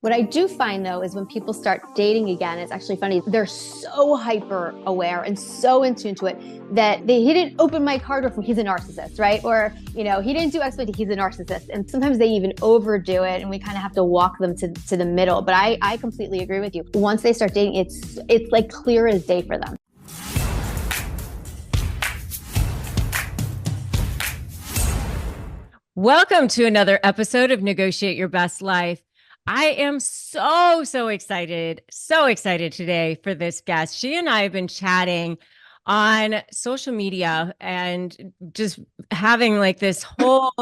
What I do find though is when people start dating again, it's actually funny. They're so hyper aware and so in tune to it that he didn't open my car door for he's a narcissist, right? Or, he didn't do X, Y, Z, he's a narcissist. And sometimes they even overdo it and we kind of have to walk them to the middle. But I completely agree with you. Once they start dating, it's like clear as day for them. Welcome to another episode of Negotiate Your Best Life. I am so excited today for this guest. She and I have been chatting on social media and just having like this whole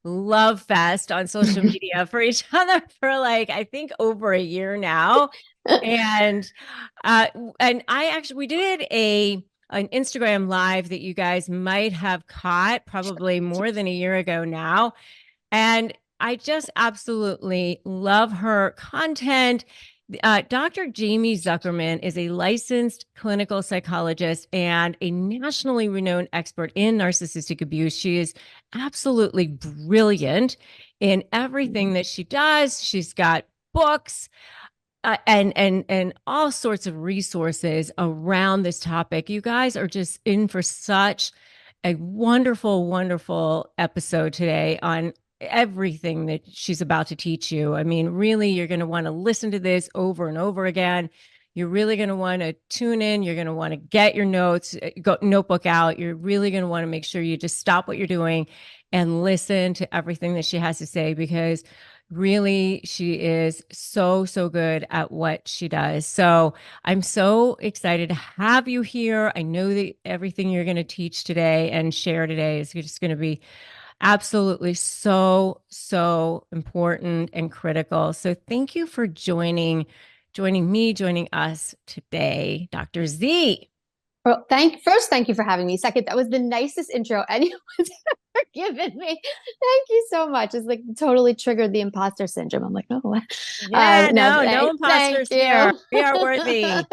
love fest on social media for each other for I think over a year now. And we did an Instagram live that you guys might have caught probably more than a year ago now. And I just absolutely love her content. Dr. Jaime Zuckerman is a licensed clinical psychologist and a nationally renowned expert in narcissistic abuse. She is absolutely brilliant in everything that she does. She's got books and all sorts of resources around this topic. You guys are just in for such a wonderful episode today on everything that she's about to teach you. I mean, really, you're going to want to listen to this over and over again. You're really going to want to tune in. You're going to want to get your notebook out. You're really going to want to make sure you just stop what you're doing and listen to everything that she has to say, because really, she is so good at what she does. So I'm so excited to have you here. I know that everything you're going to teach today and share today is just going to be absolutely so important and critical. So thank you for joining us today, Dr. Z. Well, thank you for having me. Second, that was the nicest intro anyone's ever given me. Thank you so much. It's like totally triggered the imposter syndrome. I'm like, no, what? Yeah, no imposters here. We are worthy. A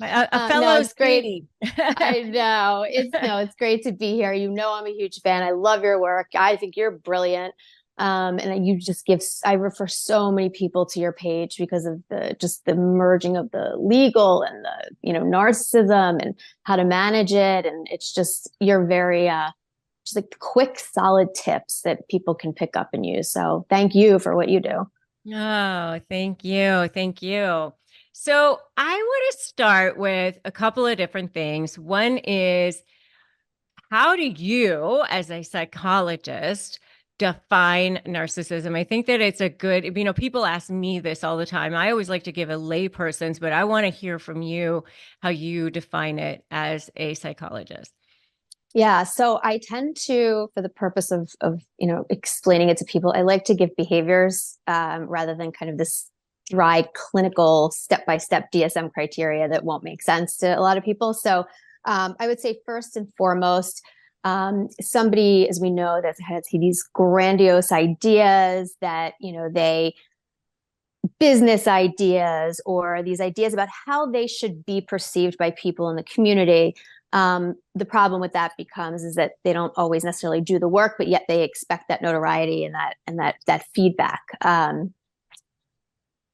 fellow it's great. I know. It's great to be here. I'm a huge fan. I love your work. I think you're brilliant. And you just I refer so many people to your page because of the merging of the legal and the, narcissism and how to manage it. And it's just, you're very, just like quick, solid tips that people can pick up and use. So thank you for what you do. Oh, thank you. Thank you. So I want to start with a couple of different things. One is, how do you, as a psychologist, define narcissism? I think that it's a good, people ask me this all the time. I always like to give a layperson's, but I want to hear from you how you define it as a psychologist. Yeah. So I tend to, for the purpose of explaining it to people, I like to give behaviors rather than kind of this dry clinical step-by-step DSM criteria that won't make sense to a lot of people. So I would say first and foremost, somebody, as we know, that has these grandiose ideas that, they business ideas or these ideas about how they should be perceived by people in the community. The problem with that is that they don't always necessarily do the work, but yet they expect that notoriety and that feedback.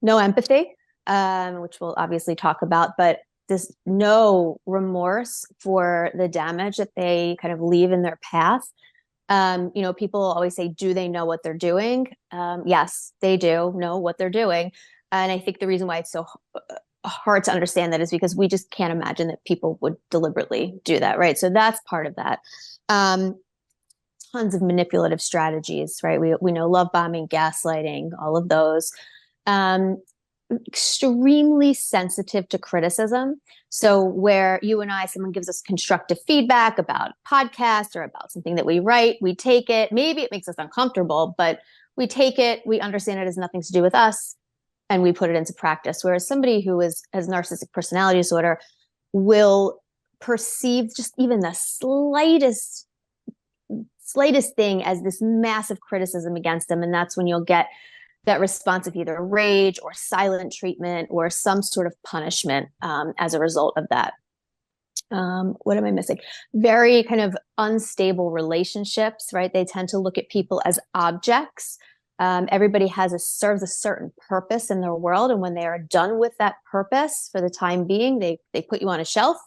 No empathy, which we'll obviously talk about, but there's no remorse for the damage that they kind of leave in their path. People always say, do they know what they're doing? Yes, they do know what they're doing. And I think the reason why it's so hard to understand that is because we just can't imagine that people would deliberately do that, right? So that's part of that. Tons of manipulative strategies, right? We know love bombing, gaslighting, all of those. Extremely sensitive to criticism. So where you and I, someone gives us constructive feedback about a podcast or about something that we write, we take it. Maybe it makes us uncomfortable, but we take it, we understand it has nothing to do with us, and we put it into practice. Whereas somebody who has narcissistic personality disorder will perceive just even the slightest thing as this massive criticism against them. And that's when you'll get that response of either rage or silent treatment or some sort of punishment as a result of that. What am I missing? Very kind of unstable relationships, right? They tend to look at people as objects Everybody serves a certain purpose in their world, and when they are done with that purpose for the time being, they put you on a shelf.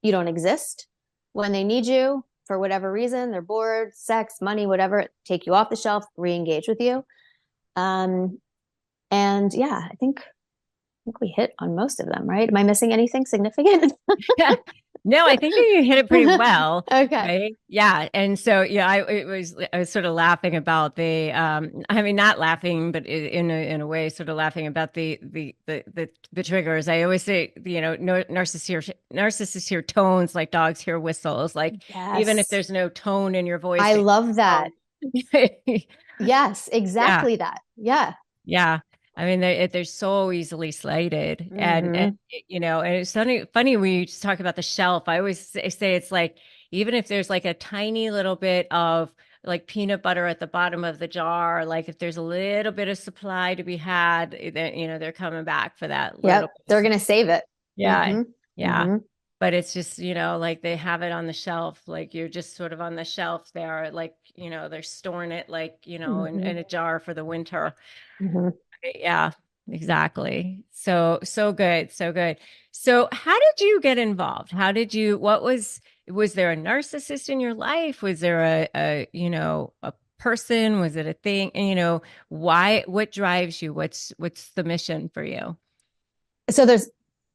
You don't exist. When they need you for whatever reason, they're bored, sex, money, whatever, take you off the shelf, re-engage with you. And yeah, I think we hit on most of them, right? Am I missing anything significant? No, I think you hit it pretty well. Okay. Right. Yeah. And so, yeah, I was sort of laughing about I mean, not laughing, but in a way, sort of laughing about the triggers. I always say, no, narcissists hear tones like dogs hear whistles. Like, even if Yes. there's no tone in your voice, I love that. know. Yes, Yeah. exactly that. Yeah. Yeah. I mean, they're so easily slighted. And, Hmm. and it's funny when you just talk about the shelf. I always say it's like, even if there's like a tiny little bit of like peanut butter at the bottom of the jar, like if there's a little bit of supply to be had, then, they're coming back for that little Yep. bit. They're going to save it. Yeah. Hmm. Yeah. Hmm. But it's just, like they have it on the shelf, like you're just sort of on the shelf there, like, they're storing it like, in Hmm. a jar for the winter. Hmm. Yeah, exactly. So good, so good. So how did you get involved? Was there a narcissist in your life? Was there a person? Was it a thing? And, what drives you? What's the mission for you? So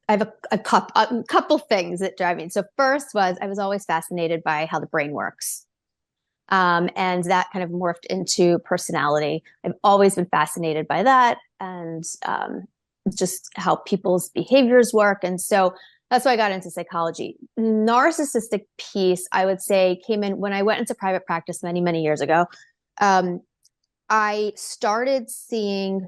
I have a couple things that drive me. So first was I was always fascinated by how the brain works. And that kind of morphed into personality. I've always been fascinated by that and just how people's behaviors work. And so that's why I got into psychology. Narcissistic piece, I would say, came in when I went into private practice many, many years ago. Um, I started seeing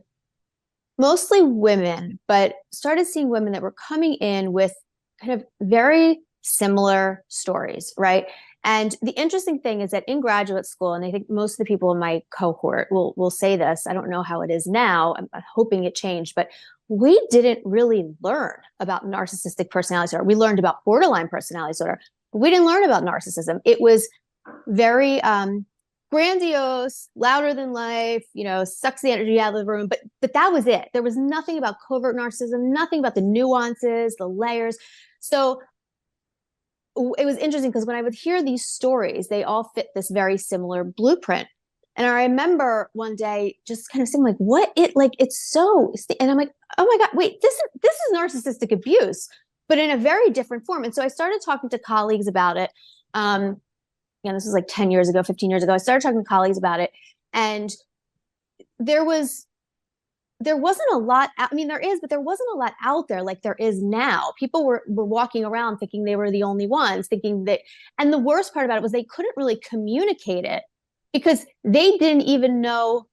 mostly women, but started seeing women that were coming in with kind of very similar stories, right? And the interesting thing is that in graduate school, and I think most of the people in my cohort will say this. I don't know how it is now. I'm hoping it changed, but we didn't really learn about narcissistic personality disorder. We learned about borderline personality disorder, but we didn't learn about narcissism. It was very grandiose, louder than life, sucks the energy out of the room. But that was it. There was nothing about covert narcissism, nothing about the nuances, the layers. So it was interesting because when I would hear these stories, they all fit this very similar blueprint. And I remember one day just kind of saying, like, what it like it's so, and I'm like, oh my God, wait, this is narcissistic abuse, but in a very different form. And so I started talking to colleagues about it. This was like 10 years ago, 15 years ago. I started talking to colleagues about it. And there was there wasn't a lot. I mean, there is, but there wasn't a lot out there like there is now. People were walking around thinking they were the only ones, thinking that. And the worst part about it was they couldn't really communicate it because they didn't even know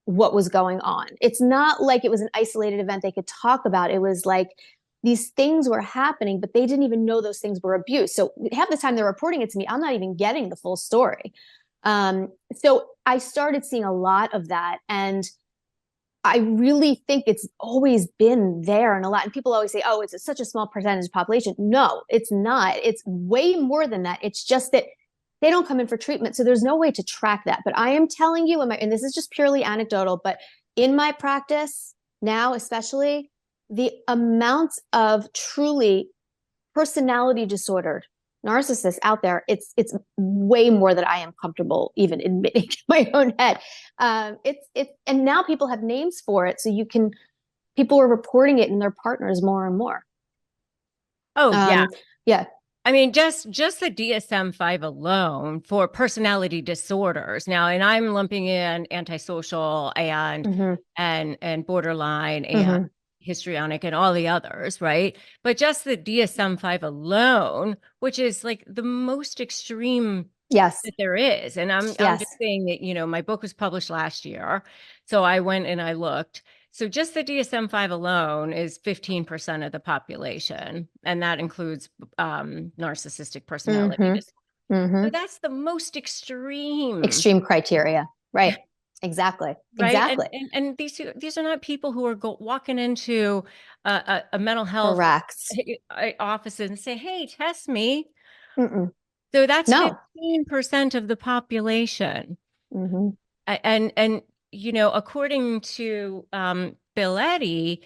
what was going on. It's not like it was an isolated event they could talk about. It was like these things were happening, but they didn't even know those things were abuse. So half the time they're reporting it to me, I'm not even getting the full story. So I started seeing a lot of that. And I really think it's always been there and a lot. And people always say, oh, it's such a small percentage of population. No, it's not. It's way more than that. It's just that they don't come in for treatment. So there's no way to track that. But I am telling you, and this is just purely anecdotal, but in my practice now, especially, the amount of truly personality disordered narcissists out there, it's way more than I am comfortable even admitting to my own head. It's and now people have names for it, so people are reporting it in their partners more and more. Oh, yeah. Yeah. I mean, just the DSM-5 alone for personality disorders. Now, and I'm lumping in antisocial Mm-hmm. and borderline and Mm-hmm. histrionic and all the others, right? But just the DSM-5 alone, which is like the most extreme Yes. that there is. And I'm just Yes. saying that, my book was published last year. So I went and I looked. So just the DSM-5 alone is 15% of the population, and that includes narcissistic personality Mm-hmm. disorder. Mm-hmm. So that's the most extreme, Extreme criteria. Right. Exactly. right? And Exactly. and these are not people who are walking into a mental health Correct. office and say, "Hey, test me." Mm-mm. So that's No. 15% of the population. Mm-hmm. And according to Bill Eddy,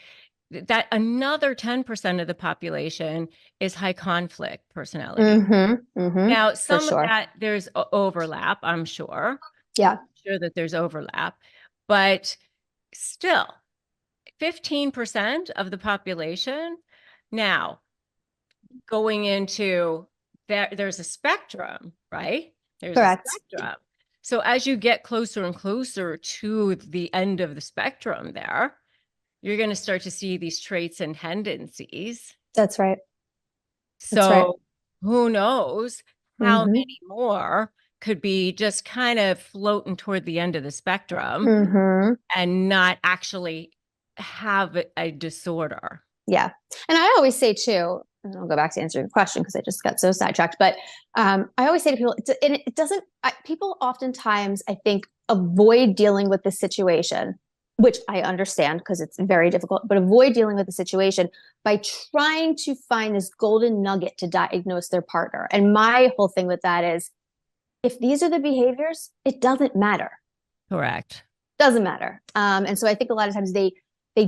that another 10% of the population is high conflict personality. Now, For some of sure. that there's overlap, I'm sure. Yeah. Sure that there's overlap, but still 15% of the population. Now, going into there's a spectrum, right? There's a Correct. spectrum. So as you get closer and closer to the end of the spectrum there, you're going to start to see these traits and tendencies. That's right. That's right. So who knows how Mm-hmm. many more could be just kind of floating toward the end of the spectrum Mm-hmm. and not actually have a disorder. Yeah. And I always say too, and I'll go back to answering your question because I just got so sidetracked. But I always say to people, it doesn't, people oftentimes, I think, avoid dealing with the situation, which I understand because it's very difficult, but avoid dealing with the situation by trying to find this golden nugget to diagnose their partner. And my whole thing with that is, if these are the behaviors, it doesn't matter. Correct. Doesn't matter. And so I think a lot of times they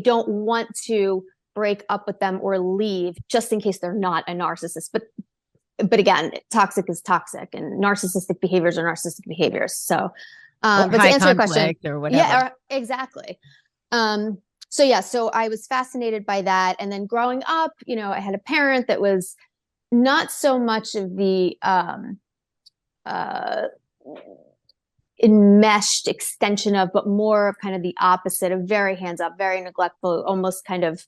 don't want to break up with them or leave just in case they're not a narcissist. But again, toxic is toxic, and narcissistic behaviors are narcissistic behaviors. So, but to answer your question, or whatever. yeah, exactly. So yeah, so I was fascinated by that, and then growing up, I had a parent that was not so much of the enmeshed extension of, but more of kind of the opposite, of very hands up, very neglectful, almost kind of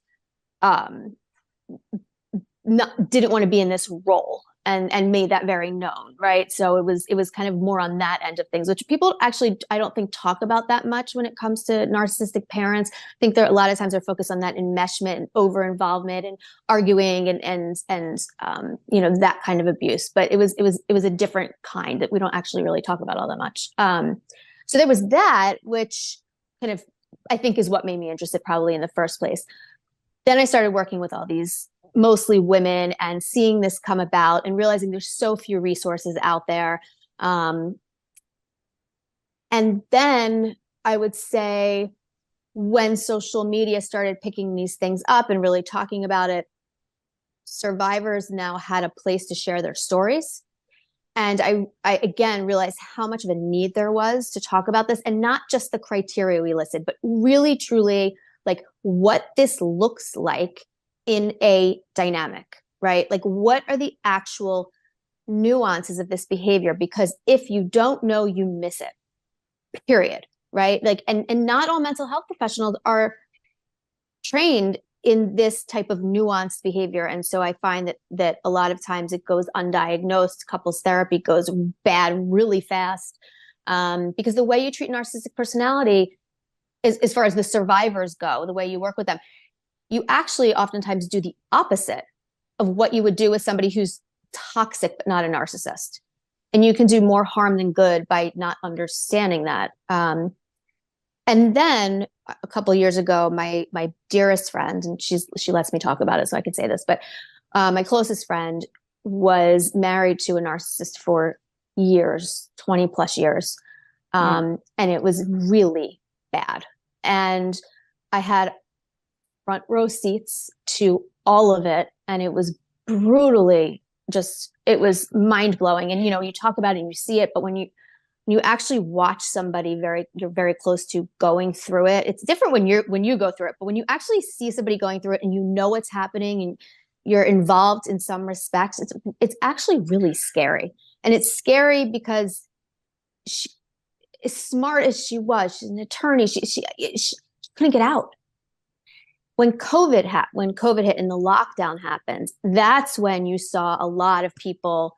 didn't want to be in this role, and made that very known, right? So it was kind of more on that end of things, which people actually, I don't think, talk about that much when it comes to narcissistic parents. I think there a lot of times are focused on that enmeshment and over involvement and arguing and that kind of abuse. But it was a different kind that we don't actually really talk about all that much. So there was that, which kind of, I think, is what made me interested probably in the first place. Then I started working with all these mostly women and seeing this come about and realizing there's so few resources out there. And then I would say, when social media started picking these things up and really talking about it, survivors now had a place to share their stories. And I again realized how much of a need there was to talk about this, and not just the criteria we listed, but really, truly, like, what this looks like in a dynamic, right? Like, what are the actual nuances of this behavior? Because if you don't know, you miss it, period, right? Like, and not all mental health professionals are trained in this type of nuanced behavior. And so I find that a lot of times it goes undiagnosed. Couples therapy goes bad really fast, because the way you treat narcissistic personality is, as far as the survivors go, the way you work with them, you actually oftentimes do the opposite of what you would do with somebody who's toxic but not a narcissist. And you can do more harm than good by not understanding that. And then a couple of years ago, my dearest friend, and she lets me talk about it, so I can say this, but my closest friend was married to a narcissist for years, 20 plus years. And it was really bad. And I had front row seats to all of it. And it was brutally it was mind blowing. And, you talk about it and you see it, but when you actually watch somebody you're very close to going through it, it's different when you go through it. But when you actually see somebody going through it and you know what's happening and you're involved in some respects, it's actually really scary. And it's scary because she, as smart as she was, she's an attorney, she couldn't get out. When COVID hit and the lockdown happened, that's when you saw a lot of people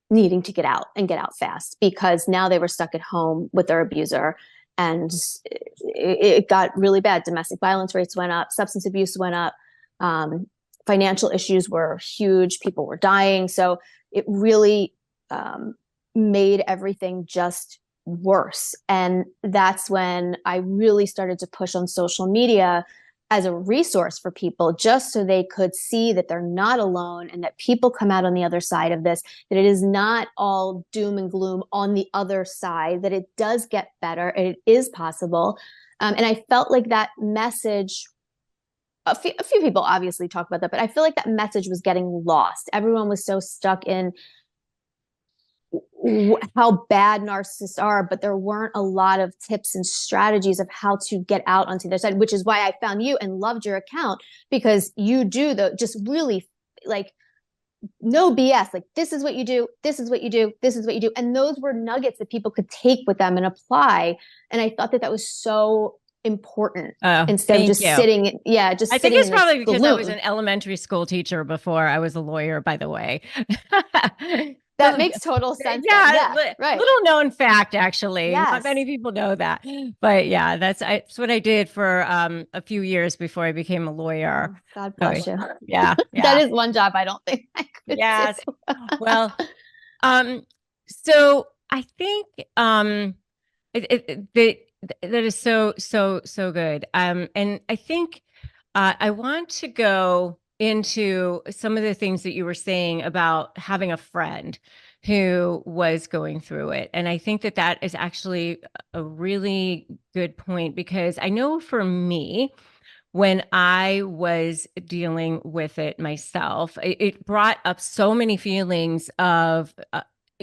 needing to get out and get out fast, because now they were stuck at home with their abuser, and it got really bad. Domestic violence rates went up, substance abuse went up, financial issues were huge, people were dying. So it really made everything just worse. And that's when I really started to push on social media as a resource for people, just so they could see that they're not alone and that people come out on the other side of this, that it is not all doom and gloom on the other side, that it does get better and it is possible. And I felt like that message, a few people obviously talk about that, but I feel like that message was getting lost. Everyone was so stuck in how bad narcissists are, but there weren't a lot of tips and strategies of how to get out onto the other side, which is why I found you and loved your account, because you do the just really like no BS. Like, this is what you do. This is what you do. This is what you do. And those were nuggets that people could take with them and apply. And I thought that that was so important Oh, instead of just you. sitting. Yeah. Just I think sitting it's in probably this because I was gloom. an elementary school teacher before I was a lawyer, by the way. That makes total sense then. Yeah, Yeah. Right. little known fact, actually. Not Yes. many people know that. But yeah, that's what I did for a few years before I became a lawyer. Oh, God So, bless you. yeah, That yeah. is one job I don't think I could Yes. do. Well, so I think that is so good. And I think I want to go into some of the things that you were saying about having a friend who was going through it. And I think that that is actually a really good point, because I know for me, when I was dealing with it myself, it brought up so many feelings of,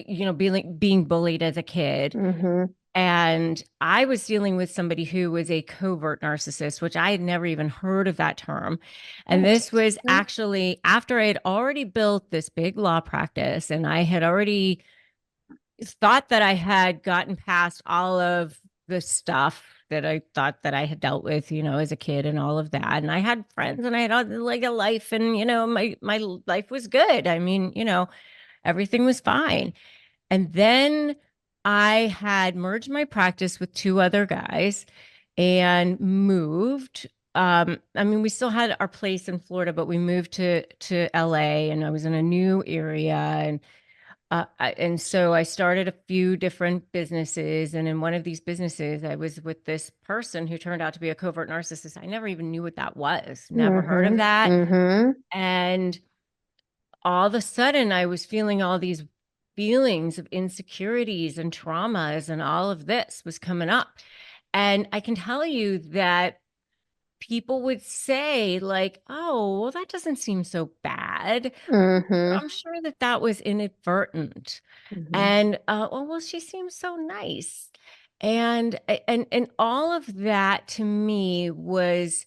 being bullied as a kid. Mm-hmm. And I was dealing with somebody who was a covert narcissist, which I had never even heard of that term. And Oh, this was actually after I had already built this big law practice, and I had already thought that I had gotten past all of the stuff that I thought that I had dealt with, as a kid and all of that. And I had friends and I had like a life, and, my life was good. I mean, everything was fine. And then I had merged my practice with two other guys and moved. I mean, we still had our place in Florida, but we moved to LA, and I was in a new area. And so I started a few different businesses. And in one of these businesses, I was with this person who turned out to be a covert narcissist. I never even knew what that was, never heard of Mm-hmm. that. Mm-hmm. And all of a sudden, I was feeling all these feelings of insecurities and traumas, and all of this was coming up. And I can tell you that people would say, like, oh, well, that doesn't seem so bad. Mm-hmm. I'm sure that that was inadvertent. Mm-hmm. And oh, well, she seems so nice. And all of that to me was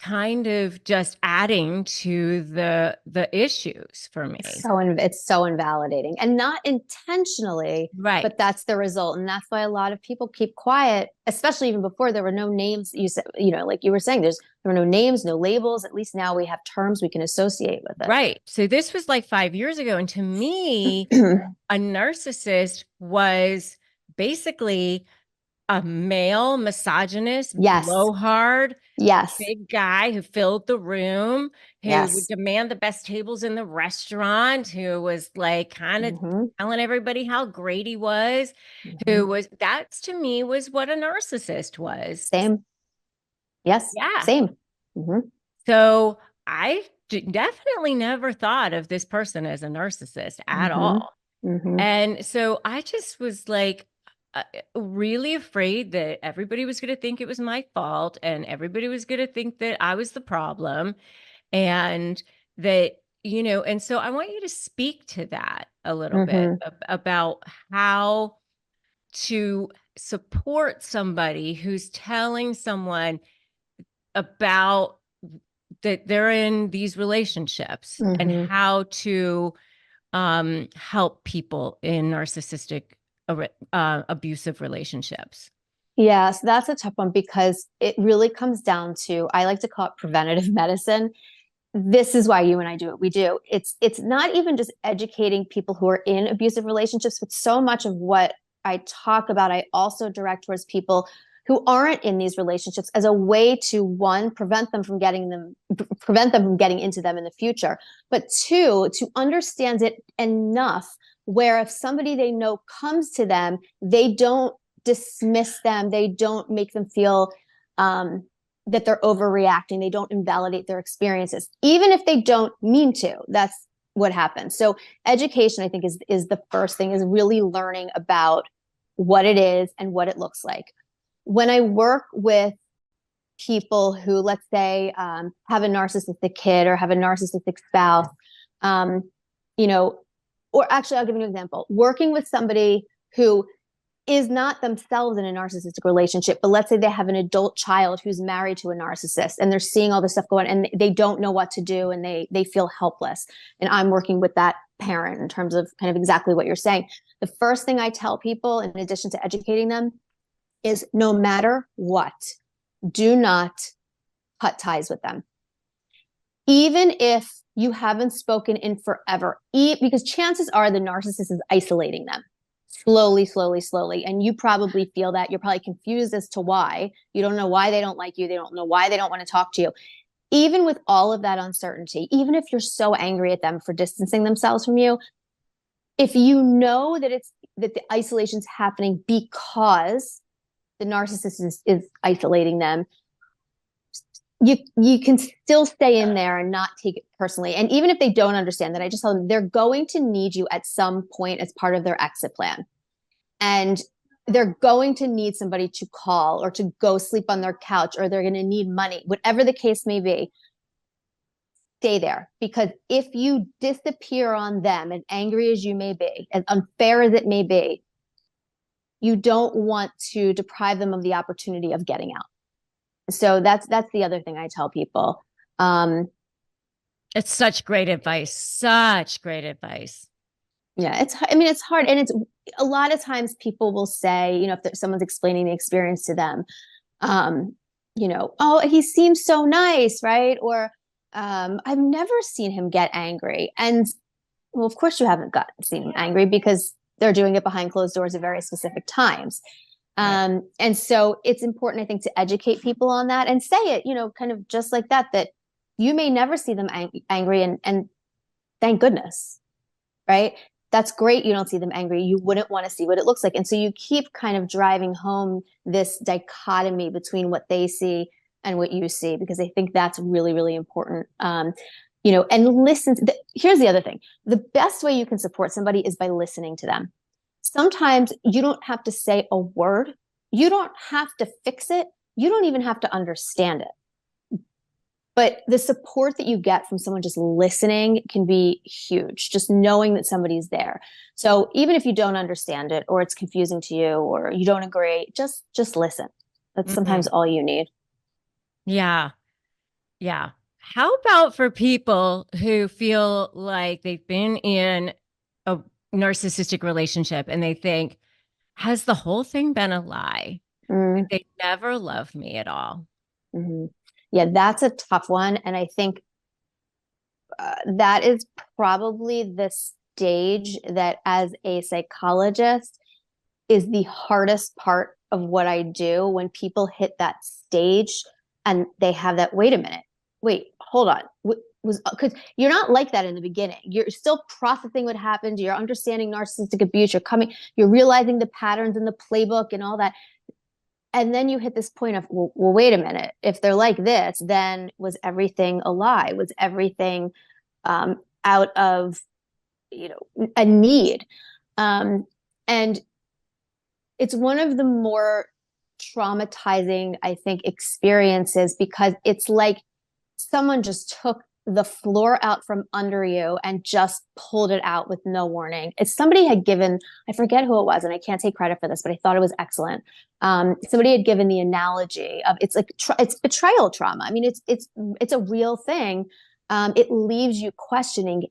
kind of just adding to the issues for me. It's so invalidating, and not intentionally, Right. but that's the result. And that's why a lot of people keep quiet, especially even before there were no names. You said, like you were saying, there were no names, no labels. At least now we have terms we can associate with Right. So this was like 5 years ago. And to me, it. a narcissist was basically a male misogynist, Yes. blowhard, Yes. big guy who filled the room, who would Yes. demand the best tables in the restaurant, who was like kind of Mm-hmm. telling everybody how great he was, Mm-hmm. who was, that's to me was what a narcissist was. Same. Yes. Yeah. Same. Mm-hmm. So I definitely never thought of this person as a narcissist at Mm-hmm. all. Mm-hmm. And so I just was like, really afraid that everybody was going to think it was my fault, and everybody was going to think that I was the problem, and that, and so I want you to speak to that a little bit Mm-hmm. about how to support somebody who's telling someone about that they're in these relationships, and Mm-hmm. how to help people in narcissistic abusive relationships. Yeah, so that's a tough one, because it really comes down to, I like to call it preventative medicine. This is why you and I do what we do. It's not even just educating people who are in abusive relationships, but so much of what I talk about, I also direct towards people who aren't in these relationships, as a way to, one, prevent them from getting into them in the future, but two, to understand it enough where if somebody they know comes to them, they don't dismiss them, they don't make them feel that they're overreacting. They don't invalidate their experiences, even if they don't mean to. That's what happens. So education, I think, is the first thing, is really learning about what it is and what it looks like. When I work with people who, let's say, have a narcissistic kid or have a narcissistic spouse, you know, or actually, I'll give you an example. Working with somebody who is not themselves in a narcissistic relationship, but let's say they have an adult child who's married to a narcissist and they're seeing all this stuff going on and they don't know what to do and they feel helpless. And I'm working with that parent in terms of kind of exactly what you're saying. The first thing I tell people, in addition to educating them, is no matter what, do not cut ties with them. Even if you haven't spoken in forever, because chances are the narcissist is isolating them slowly, slowly, slowly. And you probably feel that. You're probably confused as to why. You don't know why they don't like you. They don't know why they don't want to talk to you. Even with all of that uncertainty, even if you're so angry at them for distancing themselves from you, if you know that the isolation's happening because the narcissist is isolating them, you can still stay in there and not take it personally. And even if they don't understand that, I just tell them they're going to need you at some point as part of their exit plan. And they're going to need somebody to call or to go sleep on their couch, or they're going to need money, whatever the case may be. Stay there, because if you disappear on them, as angry as you may be, as unfair as it may be, you don't want to deprive them of the opportunity of getting out. So that's the other thing I tell people. It's such great advice. Such great advice. Yeah, it's hard. And it's a lot of times people will say, if someone's explaining the experience to them, oh, he seems so nice, right? Or I've never seen him get angry. And well, of course you haven't seen him angry, because they're doing it behind closed doors at very specific times. And so it's important, I think, to educate people on that and say it, kind of just like that you may never see them angry, and thank goodness, right? That's great. You don't see them angry. You wouldn't want to see what it looks like. And so you keep kind of driving home this dichotomy between what they see and what you see, because I think that's really, really important. And listen. Here's the other thing. The best way you can support somebody is by listening to them. Sometimes you don't have to say a word. You don't have to fix it. You don't even have to understand it. But the support that you get from someone just listening can be huge, just knowing that somebody's there. So even if you don't understand it, or it's confusing to you, or you don't agree, just listen. That's sometimes all you need. Yeah. Yeah. How about for people who feel like they've been in a narcissistic relationship and they think, has the whole thing been a lie? They never love me at all. Mm-hmm. Yeah, that's a tough one. And I think that is probably the stage that, as a psychologist, is the hardest part of what I do, when people hit that stage and they have that, wait a minute, hold on. Because you're not like that in the beginning. You're still processing what happened. You're understanding narcissistic abuse. You're realizing the patterns in the playbook and all that. And then you hit this point of, well, wait a minute. If they're like this, then was everything a lie? Was everything out of, a need? And it's one of the more traumatizing, I think, experiences, because it's like someone just took the floor out from under you and just pulled it out with no warning. If somebody had given, I forget who it was, and I can't take credit for this, but I thought it was excellent. Somebody had given the analogy of, it's like, it's betrayal trauma. I mean, it's a real thing. It leaves you questioning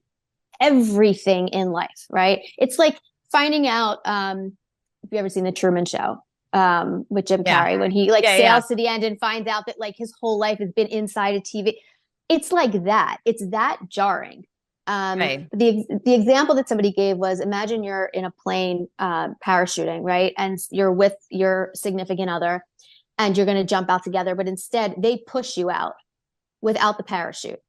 everything in life, right? It's like finding out, have you ever seen The Truman Show? With Jim Carrey, when he sails to the end and finds out that his whole life has been inside a TV. It's like that. It's that jarring. Right. The example that somebody gave was, imagine you're in a plane parachuting, right? And you're with your significant other and you're going to jump out together, but instead they push you out without the parachute.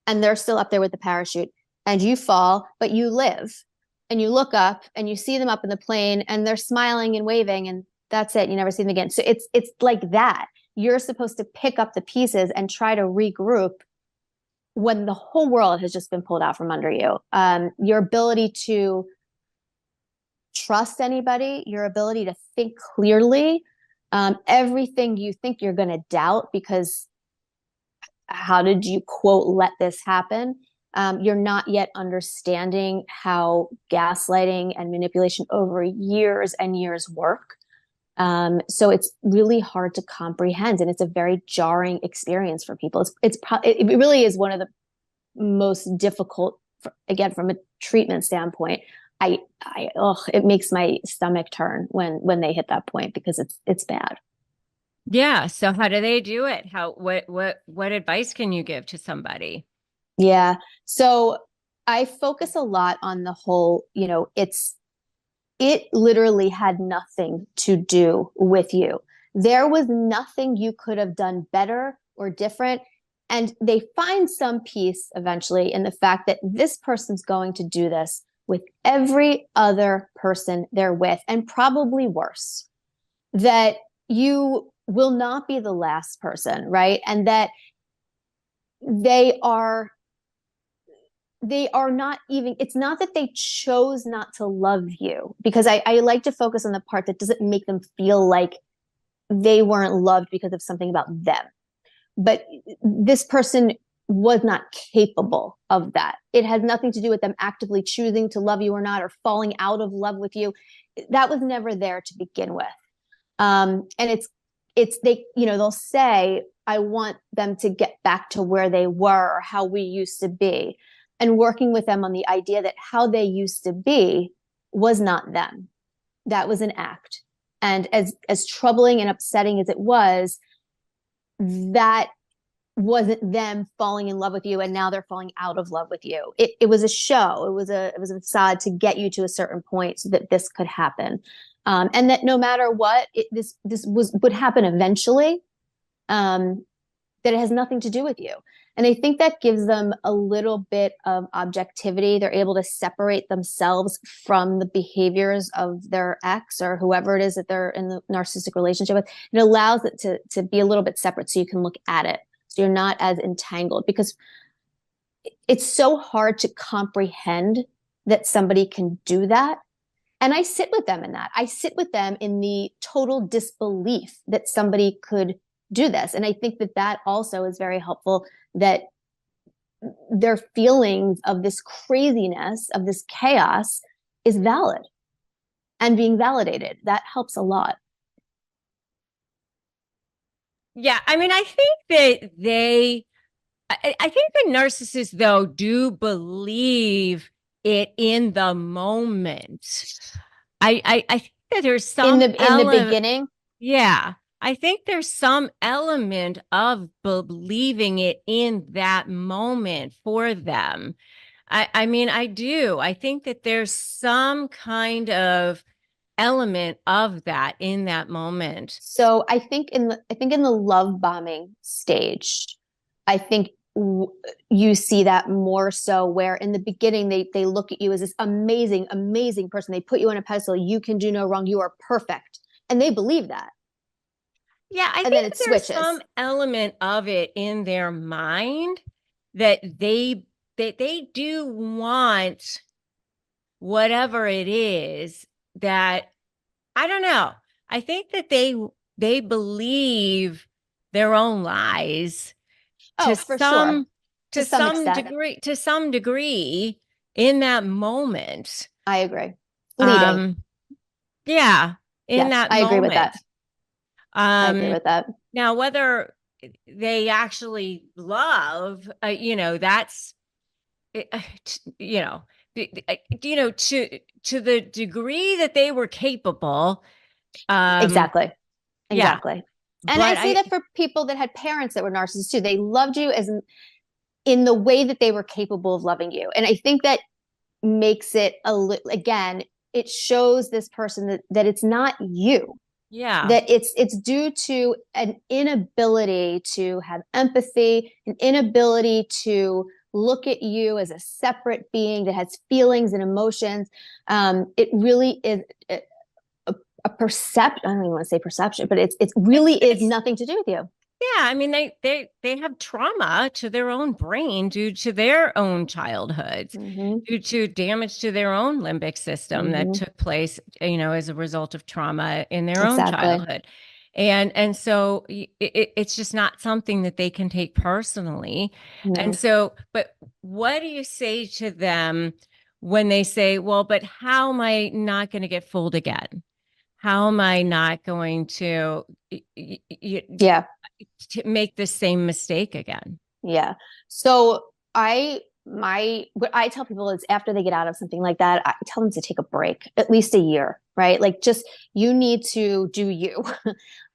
And they're still up there with the parachute, and you fall, but you live. And you look up and you see them up in the plane and they're smiling and waving, and that's it. You never see them again. So it's like that. you're supposed to pick up the pieces and try to regroup when the whole world has just been pulled out from under you. Your ability to trust anybody, your ability to think clearly, everything you think you're going to doubt because how did you, quote, let this happen? You're not yet understanding how gaslighting and manipulation over years and years work. So it's really hard to comprehend, and it's a very jarring experience for people. It really is one of the most difficult, again, from a treatment standpoint. It makes my stomach turn when they hit that point because it's bad. Yeah. So how do they do it? What advice can you give to somebody? Yeah. So I focus a lot on the whole, it literally had nothing to do with you. There was nothing you could have done better or different. And they find some peace eventually in the fact that this person's going to do this with every other person they're with, and probably worse. That you will not be the last person, right? And that they are not even, it's not that they chose not to love you, because I like to focus on the part that doesn't make them feel like they weren't loved because of something about them. But this person was not capable of that. It has nothing to do with them actively choosing to love you or not, or falling out of love with you. That was never there to begin with. And they'll say, I want them to get back to where they were or how we used to be. And working with them on the idea that how they used to be was not them. That was an act. And as troubling and upsetting as it was, that wasn't them falling in love with you and now they're falling out of love with you. It was a show. It was a facade to get you to a certain point so that this could happen. And that no matter what, this would happen eventually. That it has nothing to do with you. And I think that gives them a little bit of objectivity. They're able to separate themselves from the behaviors of their ex or whoever it is that they're in the narcissistic relationship with. It allows it to be a little bit separate so you can look at it. So you're not as entangled, because it's so hard to comprehend that somebody can do that. And I sit with them in that. I sit with them in the total disbelief that somebody could do this. And I think that also is very helpful, that their feelings of this craziness, of this chaos, is valid and being validated. That helps a lot. Yeah. I mean, I think that I think the narcissists, though, do believe it in the moment. I think that there's some in the beginning. Yeah. I think there's some element of believing it in that moment for them. I mean, I do. I think that there's some kind of element of that in that moment. So I think in the love bombing stage, I think you see that more so, where in the beginning they look at you as this amazing person. They put you on a pedestal. You can do no wrong. You are perfect, and they believe that. Yeah, I and think then it there's switches. some element of it in their mind that they do want whatever it is that, I don't know. I think that they believe their own lies Oh, to for sure. To some extent. to some degree in that moment. I agree. Fleeting. Yeah, in Yes, that I agree with moment. that. I agree with that. Now, whether they actually love, that's, you know, to the degree that they were capable. Exactly. Yeah. And I say that for people that had parents that were narcissists too. They loved you as in the way that they were capable of loving you. And I think that makes it again, it shows this person that it's not you. Yeah. That it's due to an inability to have empathy, an inability to look at you as a separate being that has feelings and emotions. It really is a a perception. I don't even want to say perception, but it's really is nothing to do with you. Yeah, I mean they have trauma to their own brain due to their own childhoods, Hmm. due to damage to their own limbic system that Hmm. took place, as a result of trauma in their own Exactly. childhood. And so it's just not something that they can take personally. And No. so, but what do you say to them when they say, well, but how am I not going to get fooled again? How am I not going Yeah. to make the same mistake again? Yeah. So what I tell people is after they get out of something like that, I tell them to take a break, at least a year, right? Like just you need to do you.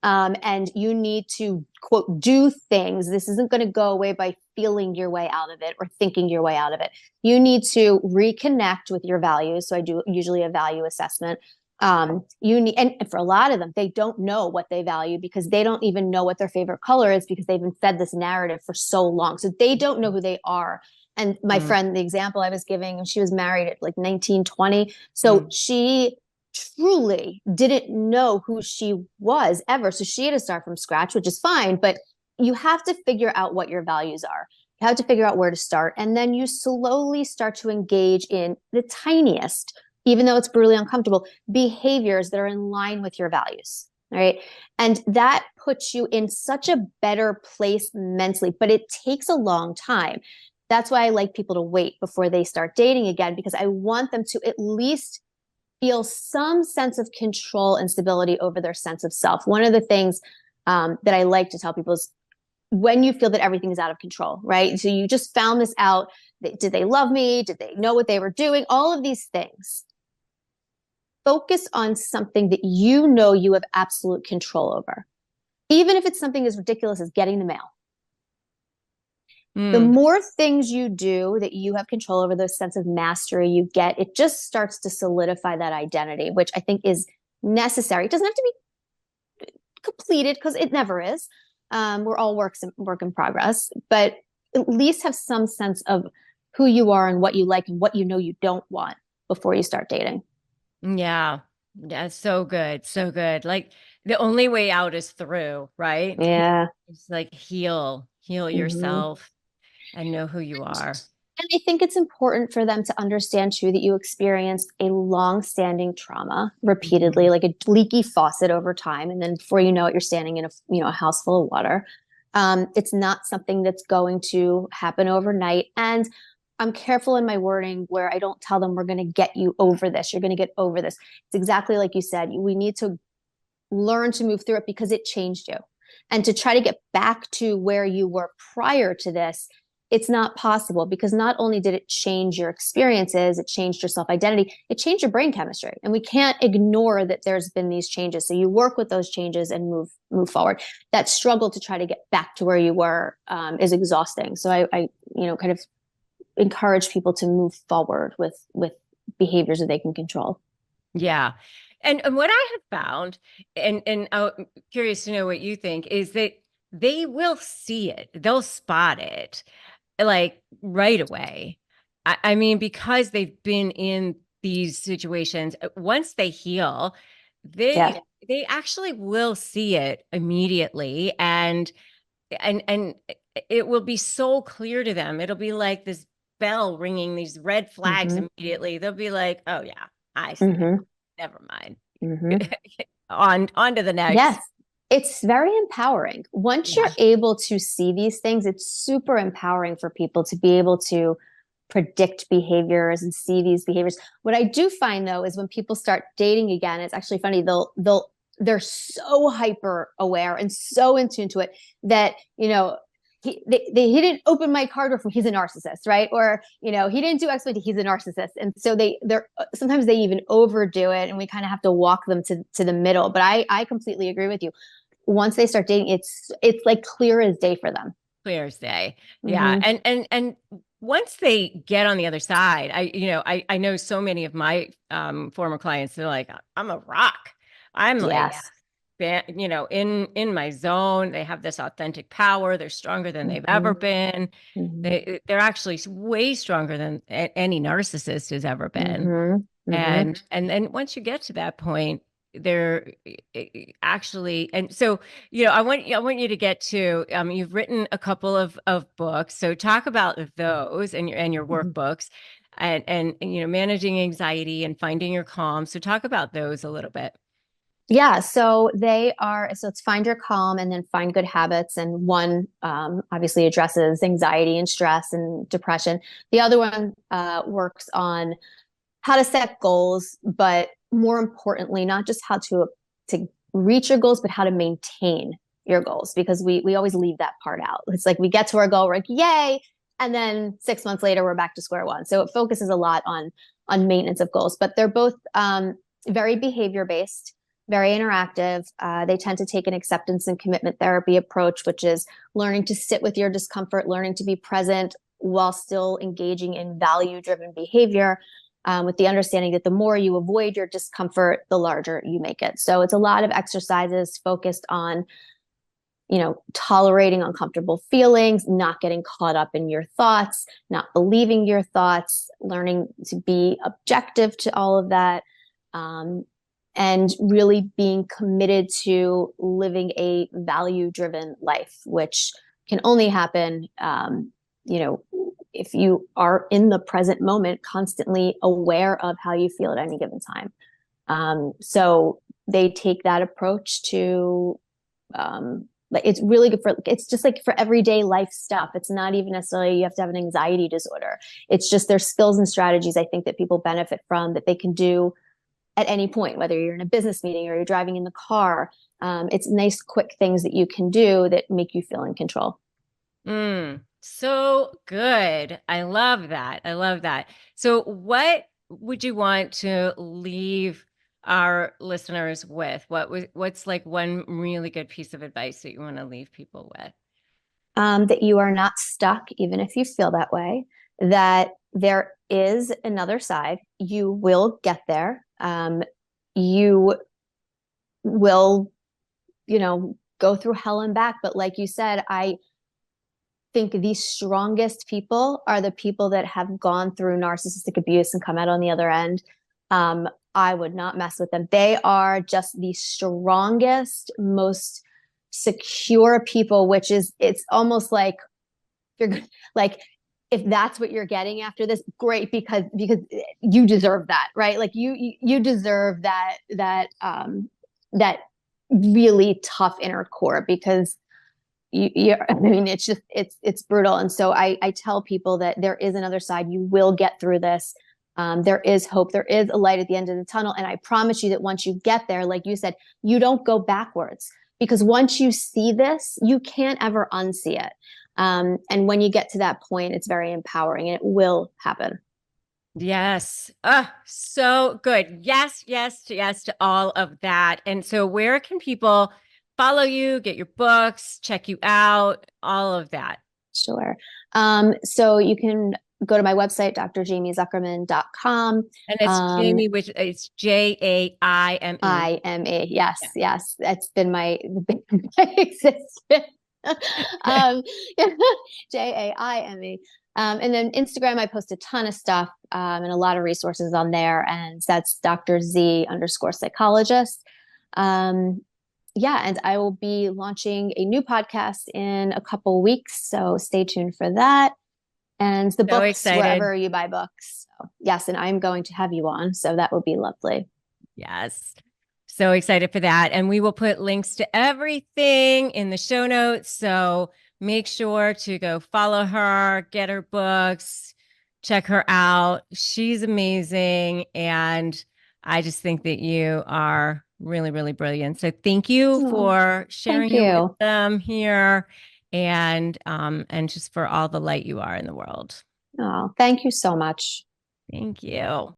And you need to quote do things. This isn't going to go away by feeling your way out of it or thinking your way out of it. You need to reconnect with your values. So I do usually a value assessment. You need, and for a lot of them, they don't know what they value because they don't even know what their favorite color is because they've been fed this narrative for so long. So they don't know who they are. And my Mm, friend, the example I was giving, she was married at like 19, 20. So mm, she truly didn't know who she was ever. So she had to start from scratch, which is fine, but you have to figure out what your values are. You have to figure out where to start. And then you slowly start to engage in the tiniest, even though it's brutally uncomfortable, behaviors that are in line with your values. Right. And that puts you in such a better place mentally, but it takes a long time. That's why I like people to wait before they start dating again, because I want them to at least feel some sense of control and stability over their sense of self. One of the things that I like to tell people is when you feel that everything is out of control, right? So you just found this out. Did they love me? Did they know what they were doing? All of these things. Focus on something that you know you have absolute control over, even if it's something as ridiculous as getting the mail. The mm. more things you do that you have control over, the sense of mastery you get, it just starts to solidify that identity, which I think is necessary. It doesn't have to be completed because it never is. We're all work in progress, but at least have some sense of who you are and what you like and what you know you don't want before you start dating. Yeah. Yeah. So good. So good. Like the only way out is through, right? Yeah. It's like heal Mm-hmm. yourself and know who you are. And I think it's important for them to understand too that you experienced a long-standing trauma repeatedly, Mhm. like a leaky faucet over time, and then before you know it, you're standing in a house full of water. It's not something that's going to happen overnight, and I'm careful in my wording where I don't tell them we're going to get you over this. You're going to get over this. It's exactly like you said. We need to learn to move through it because it changed you, and to try to get back to where you were prior to this, it's not possible because not only did it change your experiences, it changed your self identity, it changed your brain chemistry. And we can't ignore that there's been these changes. So you work with those changes and move forward. That struggle to try to get back to where you were is exhausting. So I kind of encourage people to move forward with behaviors that they can control. Yeah. And what I have found, and I'm curious to know what you think, is that they will see it. They'll spot it like right away. I mean, because they've been in these situations, once they heal, Yeah. they actually will see it immediately, and it will be so clear to them. It'll be like this bell ringing, these red flags Mm-hmm. immediately. They'll be like, "Oh yeah, I see it. Mm-hmm. Never mind." Mm-hmm. On to the Yes, next. it's very empowering. Once you're Yeah. able to see these things, it's super empowering for people to be able to predict behaviors and see these behaviors. What I do find though is when people start dating again, it's actually funny. They're so hyper aware and so in tune to it that he didn't open my car door from he's a narcissist, right? Or he didn't do X, Y, Z, he's a narcissist, and so they're sometimes they even overdo it, and we kind of have to walk them to the middle. But I completely agree with you. Once they start dating, it's like clear as day for them. Clear as day. Yeah. Mm-hmm. And once they get on the other side, I know so many of my former clients, they're like, I'm a rock. I'm like, Yes. in my zone. They have this authentic power. They're stronger than they've Mm-hmm. ever been. Mm-hmm. They're actually way stronger than any narcissist has ever been. Mm-hmm. Mm-hmm. And then once you get to that point, they're actually, and so, I want you to get to, you've written a couple of books. So talk about those and your Mhm. workbooks and, managing anxiety and finding your calm. So talk about those a little bit. Yeah, so it's find your calm and then find good habits. And one obviously addresses anxiety and stress and depression. The other one works on how to set goals, but more importantly, not just how to reach your goals, but how to maintain your goals, because we always leave that part out. It's like we get to our goal, we're like, yay, and then 6 months later we're back to square one. So it focuses a lot on maintenance of goals, but they're both very behavior based, very interactive. They tend to take an acceptance and commitment therapy approach, which is learning to sit with your discomfort, learning to be present while still engaging in value driven behavior, with the understanding that the more you avoid your discomfort, the larger you make it. So it's a lot of exercises focused on, tolerating uncomfortable feelings, not getting caught up in your thoughts, not believing your thoughts, learning to be objective to all of that, and really being committed to living a value driven life, which can only happen, you know, if you are in the present moment, constantly aware of how you feel at any given time. So they take that approach to, like, it's really good for, it's just like for everyday life stuff. It's not even necessarily you have to have an anxiety disorder. It's just there's skills and strategies I think that people benefit from that they can do at any point, whether you're in a business meeting or you're driving in the car. It's nice, quick things that you can do that make you feel in control. So good. I love that. I love that. So what would you want to leave our listeners with? What's like one really good piece of advice that you want to leave people with? That you are not stuck, even if you feel that way, that there is another side. You will get there. You will, go through hell and back. But like you said, I think the strongest people are the people that have gone through narcissistic abuse and come out on the other end. I would not mess with them. They are just the strongest, most secure people, which is, it's almost like you're like, if that's what you're getting after this, great, because you deserve that, right? Like you deserve that really tough inner core, because I mean, it's just, it's brutal. And so I tell people that there is another side. You will get through this. There is hope. There is a light at the end of the tunnel. And I promise you that once you get there, like you said, you don't go backwards, because once you see this, you can't ever unsee it. And when you get to that point, it's very empowering and it will happen. Yes. So good. Yes, yes, yes to all of that. And so where can people follow you, get your books, check you out, all of that? Sure. So you can go to my website, drjamiezuckerman.com. And it's Um, Jaime, which it's Jaime. IME. Yes, Yeah. yes. That's been my existence. um, yeah, JAIME. And then Instagram, I post a ton of stuff, and a lot of resources on there. And that's Dr. Z _ psychologist. Yeah, and I will be launching a new podcast in a couple weeks. So stay tuned for that. And the So books, excited. wherever you buy books. So, yes, and I'm going to have you on. So that would be lovely. Yes. So excited for that. And we will put links to everything in the show notes. So make sure to go follow her, get her books, check her out. She's amazing. And I just think that you are really, really brilliant. So thank you Oh, for thank sharing your you. wisdom here and just for all the light you are in the world. Oh, thank you so much. Thank you.